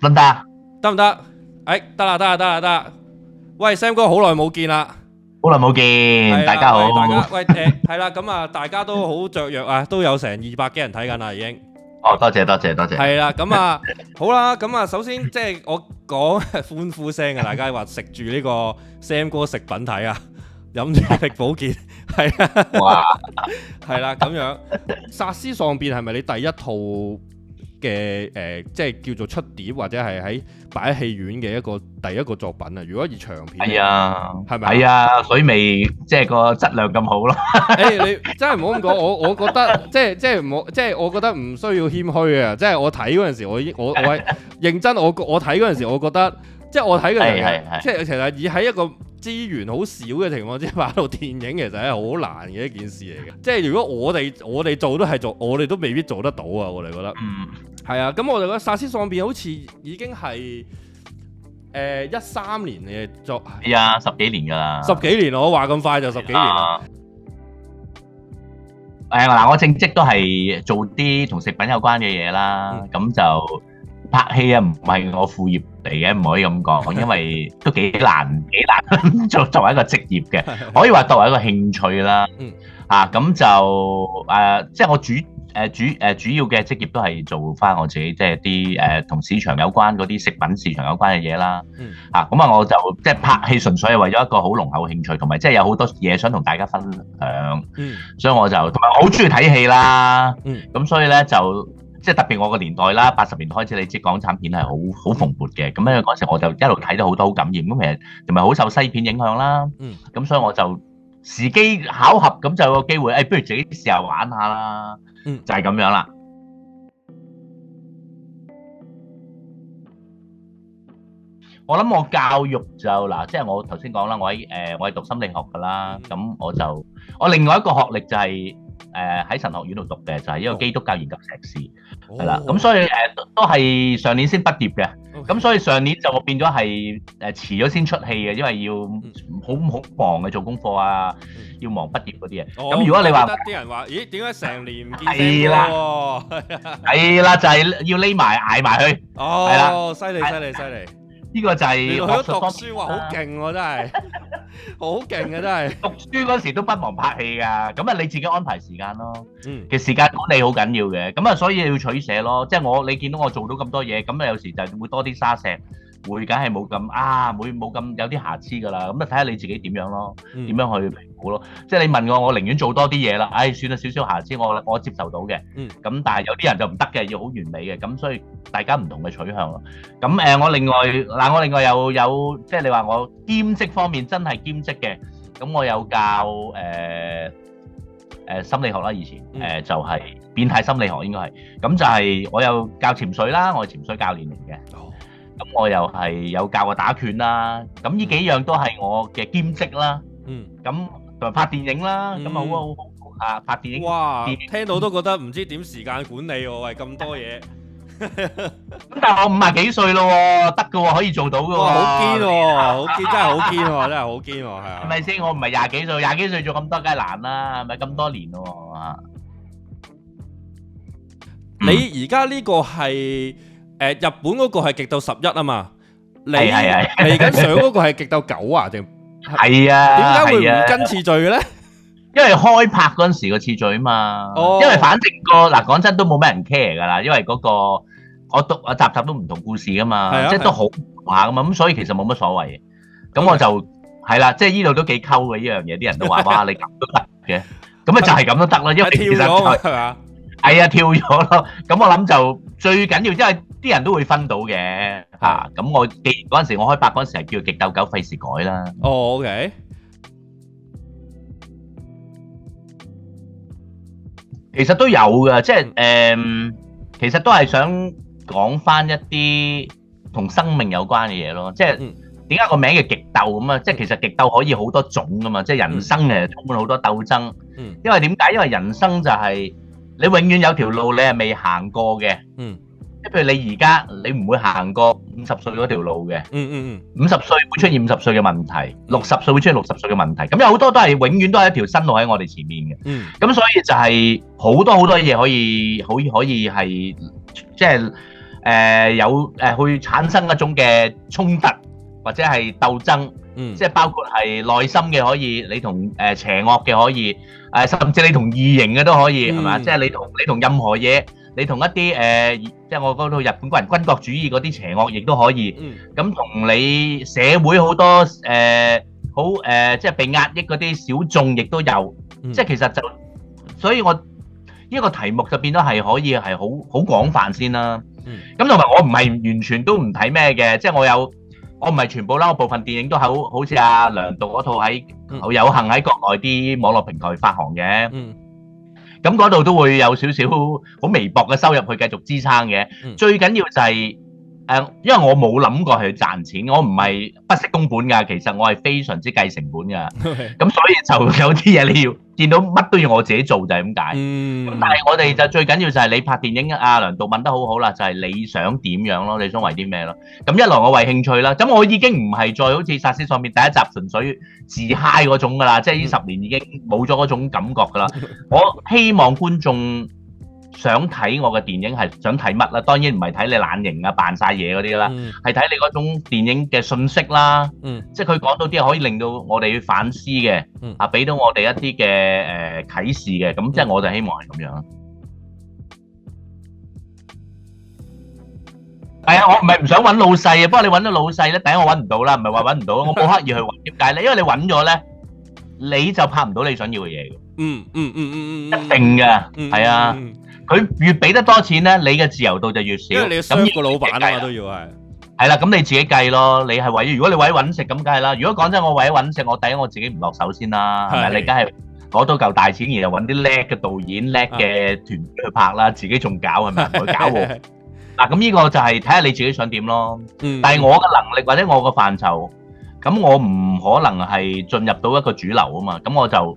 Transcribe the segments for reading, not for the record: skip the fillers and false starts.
得唔得？得唔得？得啦。喂，Sam 哥好耐冇見啦，好耐冇見，大家好。係啦，咁啊，大家都好雀躍啊，都有成200幾人睇緊啦，已經。哦，多謝。係啦，咁啊，好啦，咁啊，首先即係我講歡呼聲啊，大家話食住呢個 Sam 哥食品睇啊，飲住力保健，係啊，哇，係啦，咁樣殺屍喪變係咪你第一套嘅即係叫做出碟或者係喺擺喺戲院嘅第一個作品啊？如果以長片，係啊，係咪？係啊，所以咪即係個質量咁好咯。你真係唔好咁講，我覺得即係我覺得唔需要謙虛啊！即係我睇嗰陣時，我係認真，我睇嗰陣時，我覺得即係我睇嗰陣時，即係其實以喺一個資源好少嘅情況之下拍到電影，其實係好難嘅一件事嚟嘅。即係如果我哋做都係做，我哋都未必做得到啊！我哋覺得，係啊。咁我哋覺得殺屍喪變好似已經係13年嘅作，係啊，10幾年㗎啦。10幾年我話咁快就10幾年啦。嗱，我正職都係做啲同食品有關嘅嘢啦，咁就拍戲啊，唔係我副業嚟嘅，唔可以咁講，因為都幾難作為一個職業嘅，可以話作為一個興趣啦。咁就即係我主要嘅職業都係做翻我自己，即係啲同市場有關嗰啲食品市場有關嘅嘢啦。咁啊，我就即係拍戲純粹係為咗一個好濃厚嘅興趣，同埋即係有好多嘢想同大家分享。所以我就同埋我好中意睇戲啦。咁所以咧就即係特別我個年代啦，80年代開始，你知港產片係好蓬勃嘅。咁咧嗰時我就一路睇到好多好感染，咁其實同埋好受西片影響啦。咁所以我就時機巧合咁就有個機會，不如自己試下玩下啦。就係咁樣啦。我諗我教育就嗱，即係我頭先講啦，我係讀心理學㗎啦。咁我另外一個學歷就係喺神學院度讀嘅，就係一個基督教研究碩士，係啦。咁所以都係上年先畢業嘅。咁所以上年就我變咗係遲咗先出戲嘅，因為要好忙嘅做功課啊，要忙畢業嗰啲嘢。咁如果你話啲人話，咦，點解成年唔見聲喎？係啦，就係要匿埋捱埋去。係啦，犀利！呢個就係學術讀書話好勁喎，真係好勁啊！真係讀書嗰時都不忘拍戲㗎，咁啊你自己安排時間咯。其實時間管理好緊要嘅，咁啊所以要取捨咯。即係你見到我做到咁多嘢，咁啊有時就會多啲沙石，會梗係冇咁有啲瑕疵㗎啦。咁啊睇下你自己點樣咯，點樣去評估咯。即係你問我寧願做多啲嘢啦，算啦，少少瑕疵我接受到嘅。咁但係有啲人就唔得嘅，要好完美嘅。咁所以大家唔同嘅取向咯。咁我另外有即係你話我兼職方面真係兼職嘅，咁我有教心理學啦，以前就係變態心理學應該係，咁就係我有教潛水啦，我係潛水教練嚟嘅。咁我又係有教過打拳啦，咁呢幾樣都係我嘅兼職啦。咁同埋拍電影啦，咁好拍電影。哇！聽到都覺得唔知點時間管理喎，喂，咁多嘢。咁但係我50幾歲咯喎，得嘅喎，可以做到嘅喎。好堅喎，真係好堅喎，真係好堅喎，係啊。係咪先？我唔係20幾歲做咁多，梗係難啦，係咪咁多年咯喎？你而家呢個係日本嗰個係極鬥11啊嘛？係嚟緊上嗰個係極鬥9啊？定係啊？點解會唔跟次序嘅咧？因為開拍嗰陣時個次序啊嘛。因為反正嗱講真都冇咩人 care 㗎啦，因為嗰個我集都唔同故事㗎嘛，即係都好下㗎嘛，咁所以其實冇乜所謂。咁我就係啦，即係呢度都幾溝嘅呢樣嘢，啲人都話哇你咁都得嘅，咁啊就係咁都得咯，因為其實係嘛。係啊，跳咗咯。咁我諗就最緊要，因為啲人都會分到嘅嚇。咁我既然嗰陣時我開拍嗰陣時係叫極鬥9，費事改啦。OK。其實都有㗎，即係其實都係想講翻一啲同生命有關嘅嘢咯。即係點解個名叫極鬥咁啊？即係其實極鬥可以好多種㗎嘛。即係人生誒充滿好多鬥爭。因為點解？因為人生就係你永遠有條路你係未行過嘅。即係譬如你而家你唔會行過50歲嗰條路嘅。50歲會出現50歲嘅問題，60歲會出現60歲嘅問題。咁有好多都係永遠都係一條新路喺我哋前面嘅。咁所以就係好多嘢可以係即係有去產生一種嘅衝突或者係鬥爭，即係包括係內心嘅可以，你同邪惡嘅可以，甚至你同異形嘅都可以，係嘛？即係你同任何嘢，你同一啲即係我嗰套日本人軍國主義嗰啲邪惡亦都可以。咁同你社會好多即係被壓抑嗰啲小眾亦都有。即係其實就，所以我呢個題目就變咗係可以係好廣泛先啦。咁同埋我唔係完全都唔睇咩嘅，即係我唔係全部啦，我部分電影都好似阿梁導嗰套有幸喺國內啲網絡平台發行嘅。咁嗰度都會有少少好微薄嘅收入去繼續支撐嘅。最緊要就係因為我冇諗過去賺錢，我唔係不惜工本㗎，其實我係非常之計成本㗎。咁所以就有啲嘢你要見到乜都要我自己做，就係咁解。咁但係我哋就最緊要就係你拍電影，阿梁導問得好好啦，就係你想點樣咯，你想為啲咩咯？咁一來我為興趣啦，咁我已經唔係再好似《殺死上面》第一集純粹自嗨嗰種㗎啦，即係呢10年已經冇咗嗰種感覺㗎啦。我希望觀眾想睇我嘅電影係想睇乜啦？當然唔係睇你懶型啊、扮晒嘢嗰啲啦，係睇你嗰種電影嘅信息啦。即係佢講到啲可以令到我哋去反思嘅，俾到我哋一啲嘅啟示嘅。咁即係我就希望係咁樣。係啊，我唔係唔想揾老細啊，不過你揾到老細咧，第一我揾唔到啦，唔係話揾唔到，我冇刻意去揾。點解咧？因為你揾咗咧，你就拍唔到你想要嘅嘢嘅。一定嘅，係啊。佢越俾得多錢咧，你嘅自由度就越少。因為你要傷個老闆啊嘛，都要係。係啦，咁你自己計咯。你係為如果你為咗揾食咁，梗係啦。如果講真，我為咗揾食，我第一我自己唔落手先啦，係咪？你梗係攞到嚿大錢，然後揾啲叻嘅導演、叻嘅團隊去拍啦，自己仲搞係咪？唔去搞喎。嗱，咁呢個就係睇下你自己想點咯。但係我嘅能力或者我嘅範疇，咁我唔可能係進入到一個主流啊嘛。咁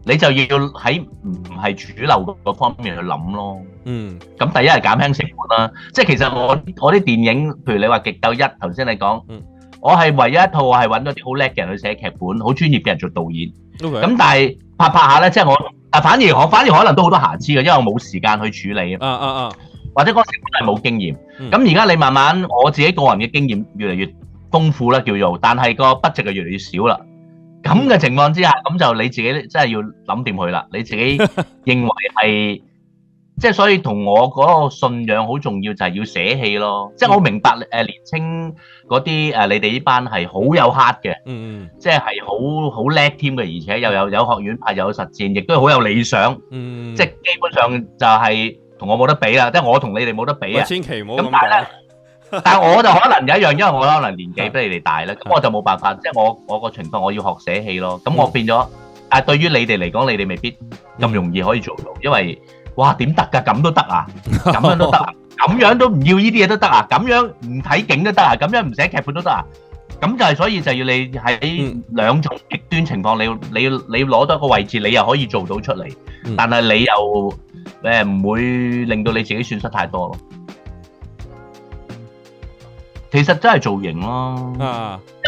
你就要喺唔係主流嗰方面去諗咯。咁第一係減輕成本啦。即係其實我啲電影，譬如你話《極鬥1》，頭先你講，我係唯一一套我係揾咗啲好叻嘅人去寫劇本，好專業嘅人做導演。咁但係拍下咧，即係反而可能都好多瑕疵嘅，因為我冇時間去處理。或者嗰個成本係冇經驗。咁而家你慢慢，我自己個人嘅經驗越嚟越豐富啦，叫做，但係個 budget 就越嚟越少啦。咁嘅情況之下，咁就你自己真係要諗掂佢啦。你自己認為係，即係所以同我嗰個信仰好重要，就係要捨棄咯。即係我明白年青嗰啲你哋呢班係好有 heart 嘅，即係好叻添嘅，而且又有學院派，又有實踐，亦都好有理想。即係基本上就係同我冇得比啦，即係我同你哋冇得比啊。千祈唔好咁講。但係我就可能有一樣，因為我可能年紀比你哋大咧，咁我就冇辦法，即係我個情況，我要學捨棄咯。咁我變咗，對於你哋嚟講，你哋未必咁容易可以做到，因為哇點得㗎？咁都得啊？咁樣都得啊？咁樣都唔要呢啲嘢都得啊？咁樣唔睇景都得啊？咁樣唔寫劇本都得啊？咁就係所以就要你喺兩種極端情況，你要攞到一個位置，你又可以做到出嚟，但係你又唔會令到你自己損失太多咯。其實真係造型咯，因為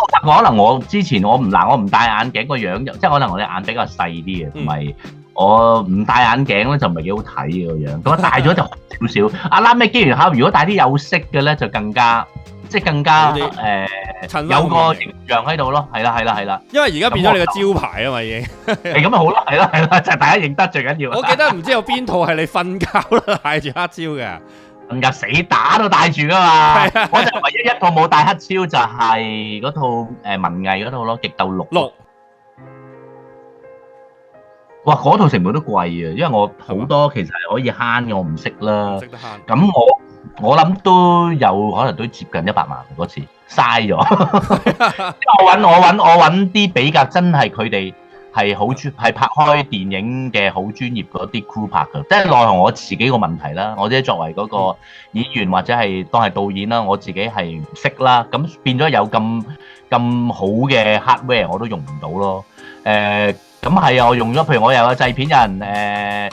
我發覺可能我之前我唔戴眼鏡個樣，即係可能我隻眼比較細啲嘅，同埋我唔戴眼鏡咧就唔係幾好睇嘅個樣。咁戴咗就少少。阿拉咩機緣巧合，如果戴啲有色嘅咧，就更加有個形象喺度咯。係啦。因為而家變咗你個招牌啊嘛，已經係咁啊，好啦，係啦，就係大家認得最緊要。我記得唔知有邊套係你瞓覺都戴住黑超嘅。瞓覺死打都戴住噶嘛，我就唯一一套冇戴黑超就係嗰套文藝嗰套咯，《極鬥6》。哇，嗰套成本都貴啊，因為我好多其實係可以慳嘅，我唔識啦。識得慳。咁我諗都有可能都接近100萬嗰次，嘥咗。因為我揾啲比較真係佢哋。係拍開電影嘅好專業嗰啲 crew 拍嘅，即係內行我自己個問題啦。我自己作為嗰個演員或者係當係導演啦，我自己係唔識啦，咁變咗有咁好嘅 hardware 我都用唔到咯。咁係啊，我用咗，譬如我有個製片人，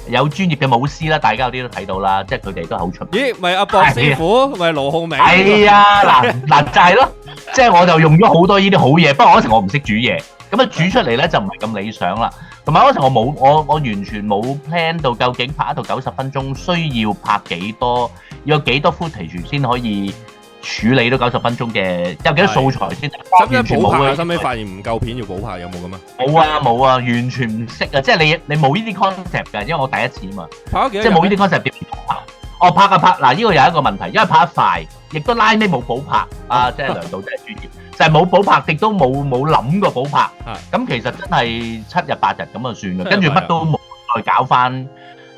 有專業嘅舞師啦，大家有啲都睇到啦，即係佢哋都好出名。咦，咪阿博師傅，咪羅浩明？係啊，嗱就係咯，即係我就用咗好多呢啲好嘢，不過嗰時我唔識煮嘢。咁啊煮出嚟咧就唔係咁理想啦，同同埋嗰陣我完全冇 plan 到究竟拍一套90分鐘需要拍幾多，要有幾多 footage 先可以處理到90分鐘嘅，有幾多素材先？完全冇啊！後尾發現唔夠片要補拍，有冇咁啊？冇啊，完全唔識啊！即係你冇呢啲 concept 㗎，因為我第一次嘛，拍咗幾多？即係冇呢啲 concept 點拍？我拍嗱，呢個有一個問題，因為拍得快，亦都拉尾冇補拍啊！即係梁導真係專業，就係冇補拍，亦都冇諗過補拍。咁其實真係7日8日咁就算啦，跟住乜都冇再搞翻。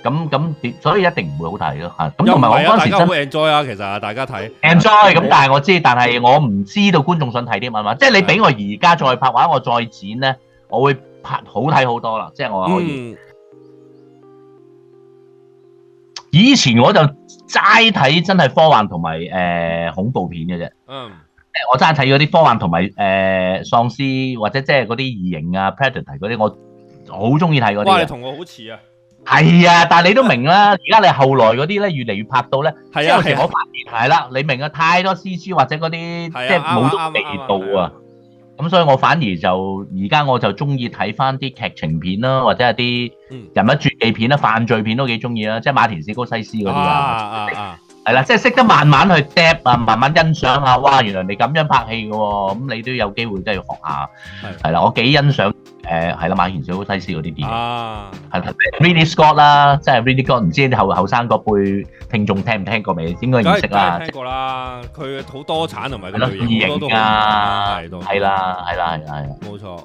咁所以一定唔會好睇咯嚇。咁同埋我嗰陣時真係 enjoy 啊，其實大家睇 enjoy 咁，但係我知，但係我唔知道觀眾想睇啲乜嘛。即係你俾我而家再拍或者我再剪咧，我會拍好睇好多啦。即係我可以。以前我就齋睇真係科幻同埋恐怖片嘅啫。我齋睇嗰啲科幻同埋喪屍或者即係嗰啲異形啊 Predator 嗰啲，我好中意睇嗰啲。哇！你同我好似啊！係啊，但係你都明啦，而家你後來嗰啲咧越嚟越拍到咧，即係有時我發現係啦，你明啊，太多 CG 或者嗰啲即係冇咗味道啊，咁所以我反而就而家我就中意睇翻啲劇情片啦，或者係啲人物傳記片啦、犯罪片都幾中意啦，即係馬田史高西斯嗰啲啊，係啦，即係識得慢慢去 depth 啊，慢慢欣賞下，哇，原來你咁樣拍戲嘅喎，咁你都有機會真係要學下，係啦，我幾欣賞。係啦，馬田史高西斯嗰啲電影係 Ridley Scott 啦，即係 Ridley Scott，唔知啲後生嗰輩聽眾聽唔聽過未？應該唔識啦。聽過啦，佢好多產同埋佢類型好多都啊，係啦，冇錯。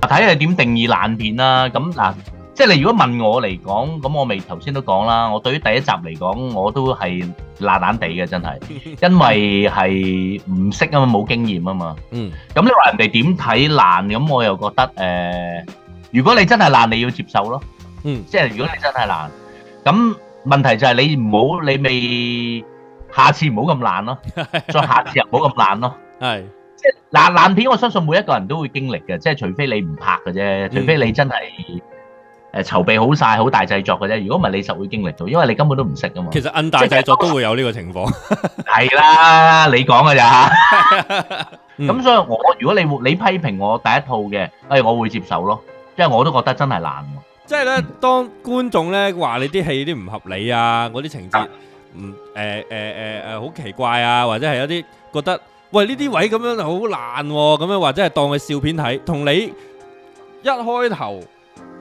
睇下點定義爛片啦。咁嗱，即係你如果問我嚟講，咁我未頭先都講啦。我對於第一集嚟講，我都係爛爛地嘅，真係，因為係唔識啊嘛，冇經驗啊嘛。咁你話人哋點睇爛，咁我又覺得如果你真係爛，你要接受咯。即係如果你真係爛，咁問題就係你未下次唔好咁爛咯，再下次又唔好咁爛咯。係，即係爛片，我相信每一個人都會經歷嘅，即係除非你唔拍嘅啫，除非你真係。籌備好晒，好大製作嘅啫。如果唔係，你實會經歷到，因為你根本都唔識啊嘛。其實大製作都會有呢個情況。係啦，你講嘅咋？咁所以如果你批評我第一套嘅，我會接受咯，因為我都覺得真係爛。即係咧，當觀眾咧話你啲戲啲唔合理啊，嗰啲情節好奇怪啊，或者係有啲覺得喂呢啲位咁樣好爛喎，咁樣或者係當佢笑片睇，同你一開頭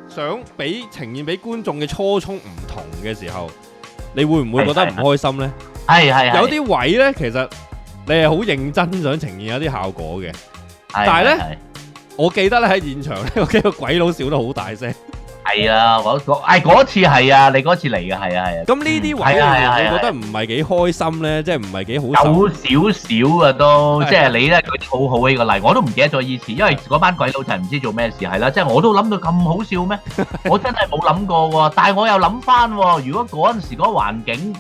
想呈現俾觀眾嘅初衷唔同嘅時候，你會唔會覺得唔開心呢？係有啲位呢，其實你係好認真想呈現一啲效果嘅，但係呢，我記得咧喺現場呢，我見個鬼佬笑得好大聲。係啊，嗰次係啊，你嗰次嚟嘅係啊。咁呢啲位你覺得唔係幾開心咧？即係唔係幾好受？有少少啊都，即係你咧舉啲好好呢個例，我都唔記得咗以前，因為嗰班鬼佬就係唔知做咩事係啦。即係我都諗到咁好笑咩？我真係冇諗過喎。但係我又諗翻喎，如果嗰陣時嗰個環境，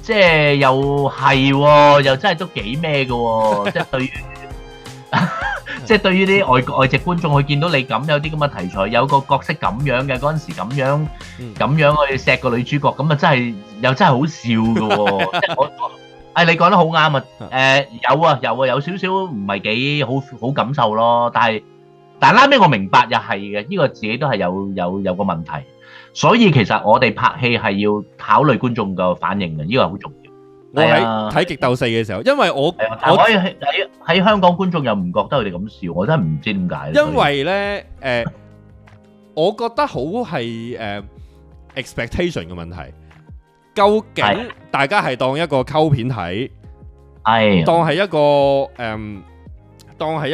即係又係喎，又真係都幾咩嘅喎，即係對於。即係對於啲外籍觀眾，去見到你咁有啲咁嘅題材，有個角色咁樣嘅嗰陣時咁樣去錫個女主角，咁啊真係又真係好笑嘅喎！即係你講得好啱啊！有少少唔係幾好感受咯。但係拉尾我明白又係嘅，呢個自己都係有個問題。所以其實我哋拍戲係要考慮觀眾嘅反應嘅，呢個係好重要。我喺睇極鬥4嘅時候，因為我喺香港觀眾又唔覺得佢哋咁笑，我真係唔知點解。因為咧我覺得好係expectation 嘅問題。究竟大家係當一個溝片睇，當係一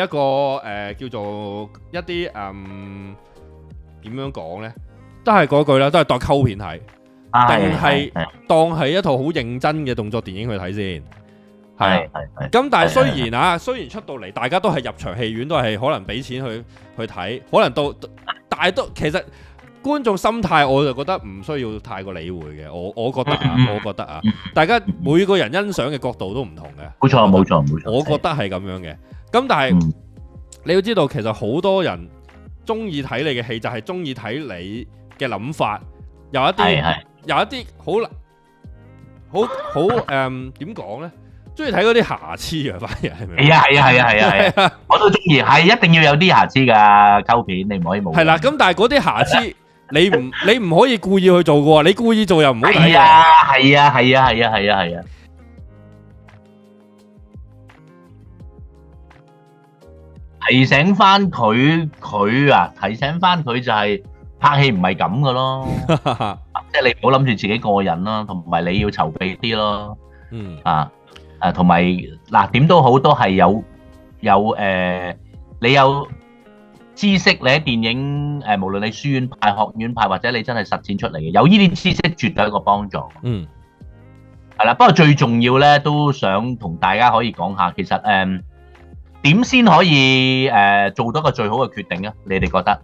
個叫做一啲點樣講咧，都係嗰句啦，都係當溝片睇。定係當係一套好認真嘅動作電影去睇先，係。咁但係雖然出到嚟，大家都係入場戲院，都係可能俾錢去睇，可能但係都其實觀眾心態，我就覺得唔需要太過理會嘅。我覺得啊，大家每個人欣賞嘅角度都唔同嘅。冇錯。我覺得係咁樣嘅。咁但係你要知道，其實好多人中意睇你嘅戲，就係中意睇你嘅諗法，有一啲好點講呢？中意睇嗰啲瑕疵啊，反而係咪？係啊，我都中意，係一定要有啲瑕疵㗎，溝片你唔可以冇。係啦，咁但係嗰啲瑕疵你唔可以故意去做嘅喎，你故意做又唔好睇嘅。係啊。提醒翻佢就係拍戲唔係咁嘅咯，即係你唔好諗住自己過癮咯，同埋你要籌備啲咯。同埋嗱點都好，都係有你有知識，你喺電影無論你書院派、學院派，或者你真係實踐出嚟嘅，有呢啲知識絕對係一個幫助。係啦，不過最重要咧，都想同大家可以講下，其實點先可以做到一個最好嘅決定啊？你哋覺得？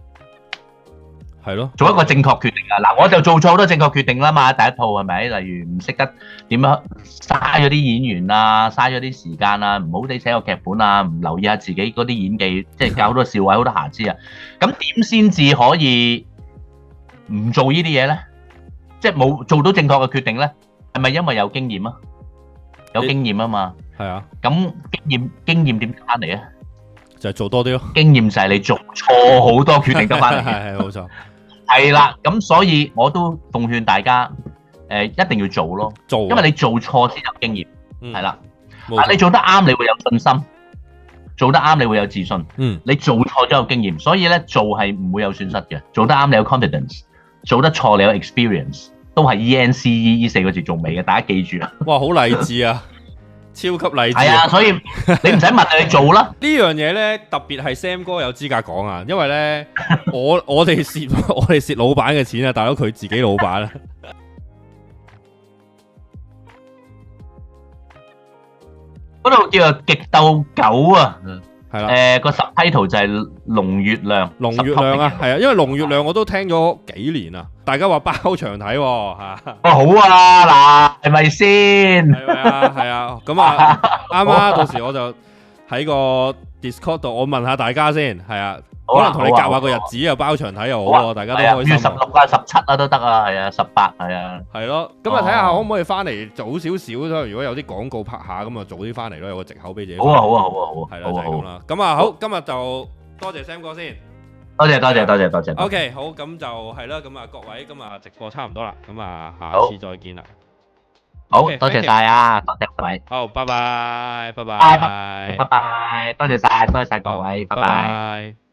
係咯，做一個正確決定啊！嗱，我就做錯好多正確決定啦嘛，第一套係咪？例如唔識得點樣嘥咗啲演員啊，嘥咗啲時間啊，唔好地寫個劇本啊，唔留意下自己嗰啲演技，即係搞好多笑位、好多瑕疵啊。咁點先至可以唔做呢啲嘢咧？即係冇做到正確嘅決定咧？係咪因為有經驗啊？有經驗啊嘛。係啊。咁經驗點翻嚟啊？就係做多啲咯。經驗就係你做錯好多決定得翻嚟。係冇錯。係啦，咁所以我都奉勸大家，一定要做咯，因為你做錯先有經驗，係啦。你做得啱，你會有信心；做得啱，你會有自信。你做錯咗有經驗，所以咧做係唔會有損失嘅。做得啱，你有 confidence；做得錯，你有 experience，都係 ENCE 呢4個字做尾嘅，大家記住啊！哇，好勵志啊！超級勵志。係啊，所以你唔使問你做啦。呢樣嘢咧，特別係 Sam 哥有資格講啊，因為咧，我哋蝕老闆嘅錢啊，大佬佢自己老闆啊。嗰度叫做極鬥狗啊，係啦。個 subtitle 就係龍月亮。龍月亮啊，係啊，因為龍月亮我都聽咗幾年啊，大家話包場睇喎嚇。好啊，嗱，係咪先？係咪啊？係啊，咁啊啱啊，到時我就喺個 Discord 度，我問下大家先，係啊，可能同你夾下個日子又包場睇又好喎，大家都開心。16啊、17啊都得啊，係啊，18係啊。係咯，咁啊睇下可唔可以翻嚟早少少咯？如果有啲廣告拍下，咁啊早啲翻嚟咯，有個藉口俾自己。好啊，係啦，就係咁啦。咁啊好，今日就多謝 Sam 哥先。多謝。OK， 好，咁就係啦。咁啊各位，今日直播差唔多啦。咁啊下次再見啦。好，多謝晒啊，多謝各位。好，拜拜，多謝晒各位，拜拜。